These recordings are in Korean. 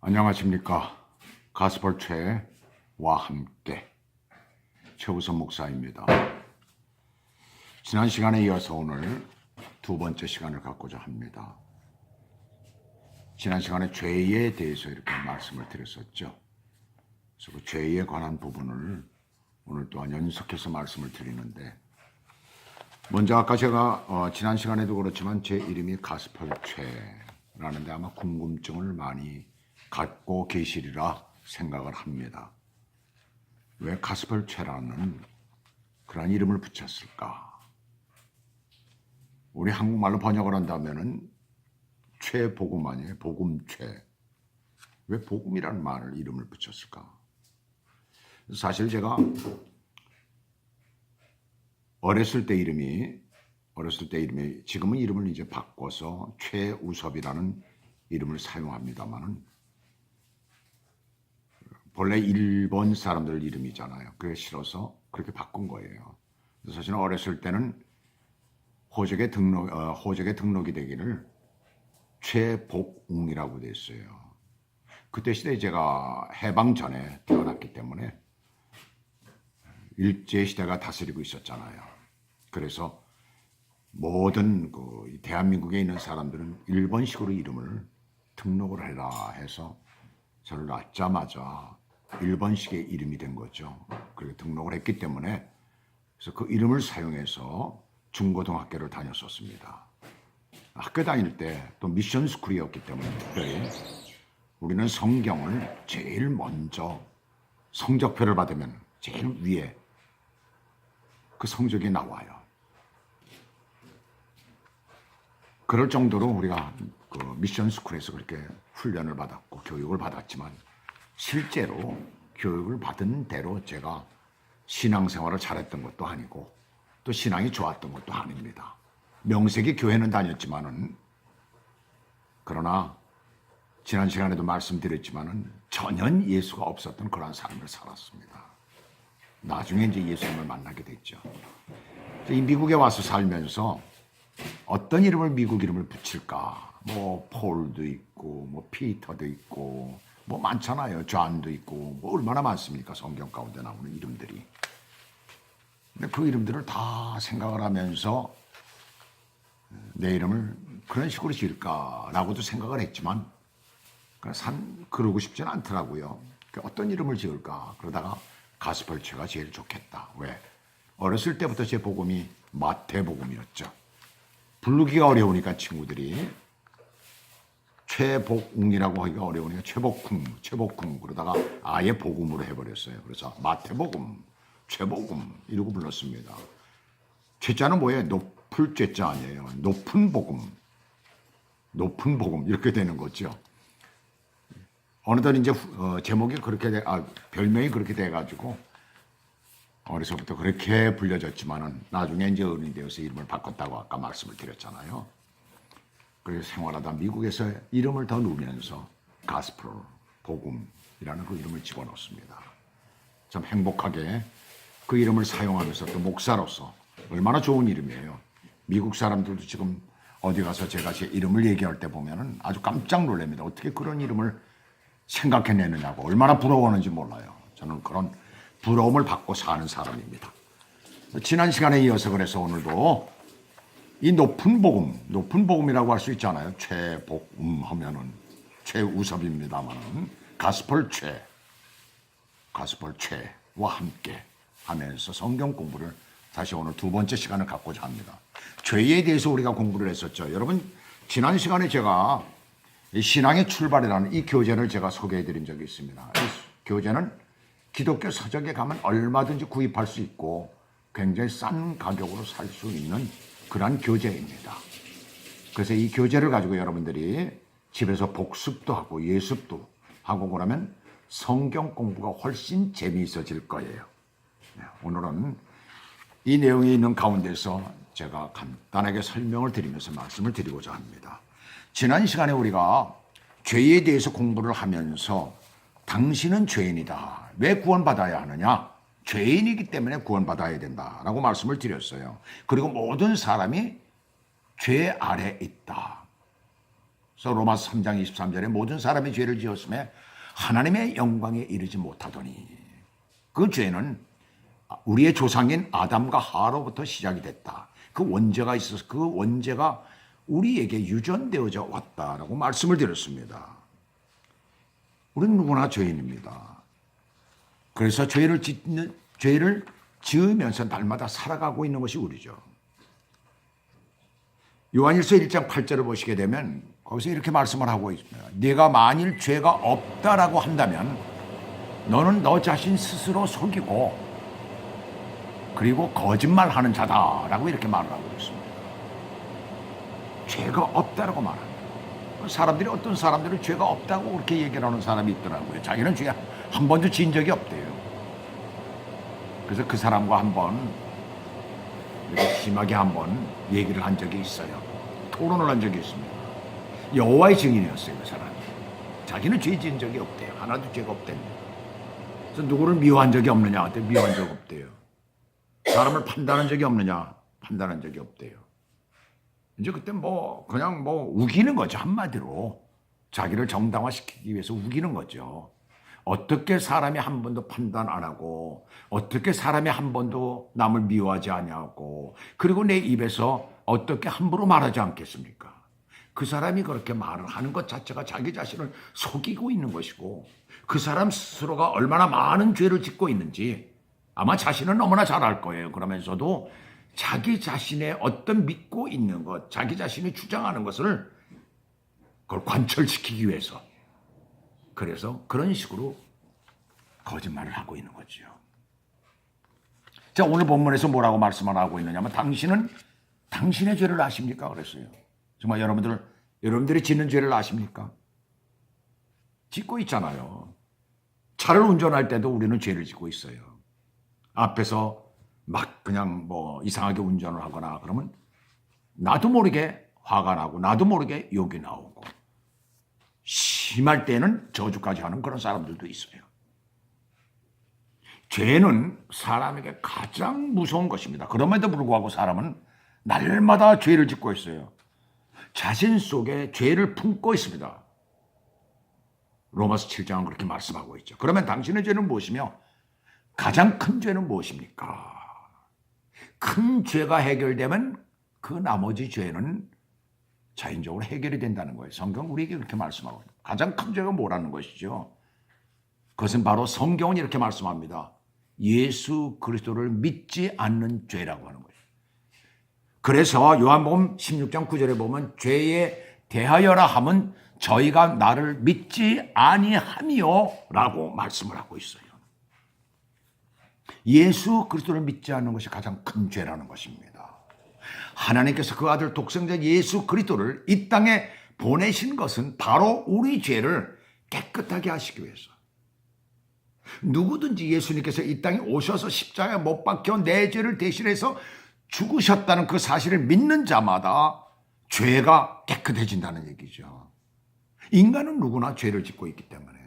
안녕하십니까. 가스펠 최와 함께 최우선 목사입니다. 지난 시간에 이어서 오늘 두 번째 시간을 갖고자 합니다. 지난 시간에 죄에 대해서 이렇게 말씀을 드렸었죠. 그래서 그 죄에 관한 부분을 오늘 또한 연속해서 말씀을 드리는데, 먼저 아까 제가 지난 시간에도 그렇지만 제 이름이 가스펠 최라는데 아마 궁금증을 많이 갖고 계시리라 생각을 합니다. 왜 가스펠 최라는 그런 이름을 붙였을까? 우리 한국말로 번역을 한다면은 최복음 아니에요? 복음최. 왜 복음이라는 말을 이름을 붙였을까? 사실 제가 어렸을 때 이름이 지금은 이름을 이제 바꿔서 최우섭이라는 이름을 사용합니다만은 본래 일본 사람들 이름이잖아요. 그게 싫어서 그렇게 바꾼 거예요. 사실은 어렸을 때는 호적에 등록이 되기를 최복웅이라고 됐어요. 그때 시대에 제가 해방 전에 태어났기 때문에 일제시대가 다스리고 있었잖아요. 그래서 모든 대한민국에 있는 사람들은 일본식으로 이름을 등록을 해라 해서 저를 낳자마자 일본식의 이름이 된 거죠. 그렇게 등록을 했기 때문에 그래서 그 이름을 사용해서 중고등학교를 다녔었습니다. 학교 다닐 때 또 미션 스쿨이었기 때문에 특별히 우리는 성경을 제일 먼저 성적표를 받으면 제일 위에 그 성적이 나와요. 그럴 정도로 우리가 그 미션 스쿨에서 그렇게 훈련을 받았고 교육을 받았지만 실제로 교육을 받은 대로 제가 신앙생활을 잘했던 것도 아니고 또 신앙이 좋았던 것도 아닙니다. 명색이 교회는 다녔지만은, 그러나 지난 시간에도 말씀드렸지만은 전혀 예수가 없었던 그런 삶을 살았습니다. 나중에 이제 예수님을 만나게 됐죠. 이 미국에 와서 살면서 어떤 이름을 미국 이름을 붙일까? 뭐 폴도 있고 뭐 피터도 있고 뭐 많잖아요. 존도 있고 뭐 얼마나 많습니까? 성경 가운데 나오는 이름들이. 근데 그 이름들을 다 생각을 하면서 내 이름을 그런 식으로 지을까라고도 생각을 했지만 그러고 싶지는 않더라고요. 어떤 이름을 지을까? 그러다가 가스펠 최가 제일 좋겠다. 왜? 어렸을 때부터 제 복음이 마태복음이었죠. 부르기가 어려우니까 친구들이 최복웅이라고 하기가 어려우니까 최복궁 그러다가 아예 복음으로 해버렸어요. 그래서 마태복음, 최복음 이러고 불렀습니다. 최자는 뭐예요? 높을 최자 아니에요. 높은 복음 이렇게 되는 거죠. 어느덧 이제 제목이 그렇게 별명이 그렇게 돼가지고 어려서부터 그렇게 불려졌지만은 나중에 이제 어른이 되어서 이름을 바꿨다고 아까 말씀을 드렸잖아요. 그래서 생활하다 미국에서 이름을 더 넣으면서 가스펠, 복음이라는 그 이름을 집어넣습니다. 참 행복하게 그 이름을 사용하면서 또 목사로서 얼마나 좋은 이름이에요. 미국 사람들도 지금 어디 가서 제가 제 이름을 얘기할 때 보면은 아주 깜짝 놀랍니다. 어떻게 그런 이름을 생각해내느냐고 얼마나 부러워하는지 몰라요. 저는 그런 부러움을 받고 사는 사람입니다. 지난 시간에 이어서 그래서 오늘도 이 높은 복음이라고 할 수 있잖아요. 최복음 하면은 최우섭입니다만은 가스펠 최와 함께 하면서 성경 공부를 다시 오늘 두 번째 시간을 갖고자 합니다. 죄에 대해서 우리가 공부를 했었죠. 여러분 지난 시간에 제가 신앙의 출발이라는 이 교재를 제가 소개해 드린 적이 있습니다. 이 교재는 기독교 서적에 가면 얼마든지 구입할 수 있고 굉장히 싼 가격으로 살 수 있는 그러한 교재입니다. 그래서 이 교재를 가지고 여러분들이 집에서 복습도 하고 예습도 하고 그러면 성경 공부가 훨씬 재미있어질 거예요. 오늘은 이 내용이 있는 가운데서 제가 간단하게 설명을 드리면서 말씀을 드리고자 합니다. 지난 시간에 우리가 죄에 대해서 공부를 하면서 당신은 죄인이다. 왜 구원받아야 하느냐? 죄인이기 때문에 구원받아야 된다라고 말씀을 드렸어요. 그리고 모든 사람이 죄 아래 있다. 그래서 로마서 3장 23절에 모든 사람이 죄를 지었음에 하나님의 영광에 이르지 못하더니, 그 죄는 우리의 조상인 아담과 하와로부터 시작이 됐다. 그 원죄가 있어서 그 원죄가 우리에게 유전되어져 왔다라고 말씀을 드렸습니다. 우리는 누구나 죄인입니다. 그래서 죄를 지으면서 날마다 살아가고 있는 것이 우리죠. 요한일서 1장 8절을 보시게 되면 거기서 이렇게 말씀을 하고 있습니다. 네가 만일 죄가 없다라고 한다면 너는 너 자신 스스로 속이고 그리고 거짓말하는 자다라고 이렇게 말을 하고 있습니다. 죄가 없다라고 말합니다. 사람들이, 어떤 사람들은 죄가 없다고 그렇게 얘기를 하는 사람이 있더라고요. 자기는 죄 한 번도 지은 적이 없대요. 그래서 그 사람과 한번 이렇게 심하게 한번 얘기를 한 적이 있어요. 토론을 한 적이 있습니다. 여호와의 증인이었어요, 그 사람이. 자기는 죄 지은 적이 없대요. 하나도 죄가 없답니다. 그래서 누구를 미워한 적이 없느냐? 그때 미워한 적 없대요. 사람을 판단한 적이 없느냐? 판단한 적이 없대요. 이제 그때 그냥 우기는 거죠. 한마디로 자기를 정당화시키기 위해서 우기는 거죠. 어떻게 사람이 한 번도 판단 안 하고, 어떻게 사람이 한 번도 남을 미워하지 아니하고, 그리고 내 입에서 어떻게 함부로 말하지 않겠습니까? 그 사람이 그렇게 말을 하는 것 자체가 자기 자신을 속이고 있는 것이고, 그 사람 스스로가 얼마나 많은 죄를 짓고 있는지 아마 자신은 너무나 잘 알 거예요. 그러면서도 자기 자신의 어떤 믿고 있는 것, 자기 자신이 주장하는 것을 그걸 관철시키기 위해서, 그래서 그런 식으로 거짓말을 하고 있는 거죠. 자, 오늘 본문에서 뭐라고 말씀을 하고 있느냐면, 당신은 당신의 죄를 아십니까? 그랬어요. 정말 여러분들이 짓는 죄를 아십니까? 짓고 있잖아요. 차를 운전할 때도 우리는 죄를 짓고 있어요. 앞에서 막 그냥 이상하게 운전을 하거나 그러면 나도 모르게 화가 나고 나도 모르게 욕이 나오고, 심할 때는 저주까지 하는 그런 사람들도 있어요. 죄는 사람에게 가장 무서운 것입니다. 그럼에도 불구하고 사람은 날마다 죄를 짓고 있어요. 자신 속에 죄를 품고 있습니다. 로마서 7장은 그렇게 말씀하고 있죠. 그러면 당신의 죄는 무엇이며 가장 큰 죄는 무엇입니까? 큰 죄가 해결되면 그 나머지 죄는 자연적으로 해결이 된다는 거예요. 성경은 우리에게 그렇게 말씀하고 있습니다. 가장 큰 죄가 뭐라는 것이죠? 그것은 바로 성경은 이렇게 말씀합니다. 예수 그리스도를 믿지 않는 죄라고 하는 거예요. 그래서 요한복음 16장 9절에 보면 죄에 대하여라 함은 저희가 나를 믿지 아니함이요 라고 말씀을 하고 있어요. 예수 그리스도를 믿지 않는 것이 가장 큰 죄라는 것입니다. 하나님께서 그 아들 독생자 예수 그리스도를 이 땅에 보내신 것은 바로 우리 죄를 깨끗하게 하시기 위해서. 누구든지 예수님께서 이 땅에 오셔서 십자가에 못 박혀 내 죄를 대신해서 죽으셨다는 그 사실을 믿는 자마다 죄가 깨끗해진다는 얘기죠. 인간은 누구나 죄를 짓고 있기 때문에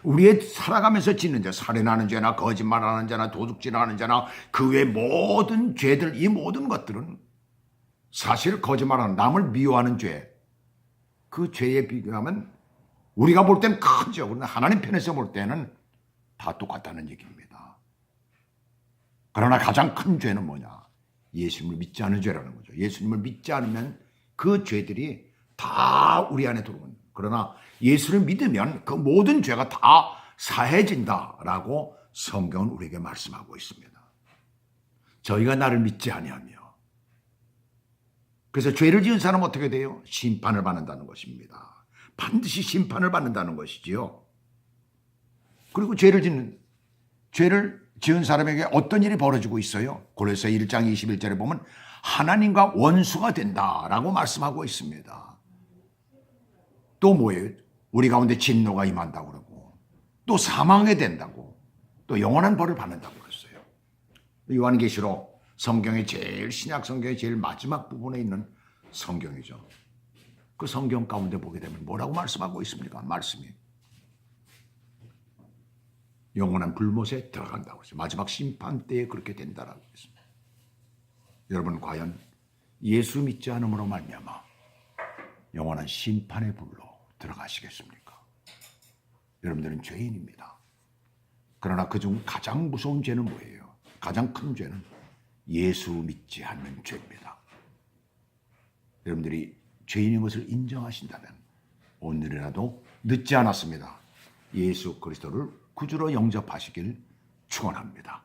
우리의 살아가면서 짓는 죄, 살인하는 죄나 거짓말하는 죄나 도둑질하는 죄나 그 외 모든 죄들, 이 모든 것들은 사실 거짓말하는, 남을 미워하는 죄, 그 죄에 비교하면 우리가 볼 때는 크죠. 그러나 하나님 편에서 볼 때는 다 똑같다는 얘기입니다. 그러나 가장 큰 죄는 뭐냐? 예수님을 믿지 않는 죄라는 거죠. 예수님을 믿지 않으면 그 죄들이 다 우리 안에 들어옵니다. 그러나 예수를 믿으면 그 모든 죄가 다 사해진다라고 성경은 우리에게 말씀하고 있습니다. 저희가 나를 믿지 아니하며, 그래서 죄를 지은 사람은 어떻게 돼요? 심판을 받는다는 것입니다. 반드시 심판을 받는다는 것이지요. 그리고 죄를 지은 사람에게 어떤 일이 벌어지고 있어요? 고린도서 1장 21절에 보면 하나님과 원수가 된다라고 말씀하고 있습니다. 또 뭐예요? 우리 가운데 진노가 임한다고 그러고, 또 사망하게 된다고, 또 영원한 벌을 받는다고 그랬어요. 요한계시록 성경의 제일, 신약 성경의 제일 마지막 부분에 있는 성경이죠. 그 성경 가운데 보게 되면 뭐라고 말씀하고 있습니까? 말씀이 영원한 불못에 들어간다고 했어요. 마지막 심판 때에 그렇게 된다라고 했습니다. 여러분, 과연 예수 믿지 않음으로 말미암아 영원한 심판의 불로 들어가시겠습니까? 여러분들은 죄인입니다. 그러나 그중 가장 무서운 죄는 뭐예요? 가장 큰 죄는 예수 믿지 않는 죄입니다. 여러분들이 죄인인 것을 인정하신다면 오늘이라도 늦지 않았습니다. 예수 그리스도를 구주로 영접하시길 축원합니다.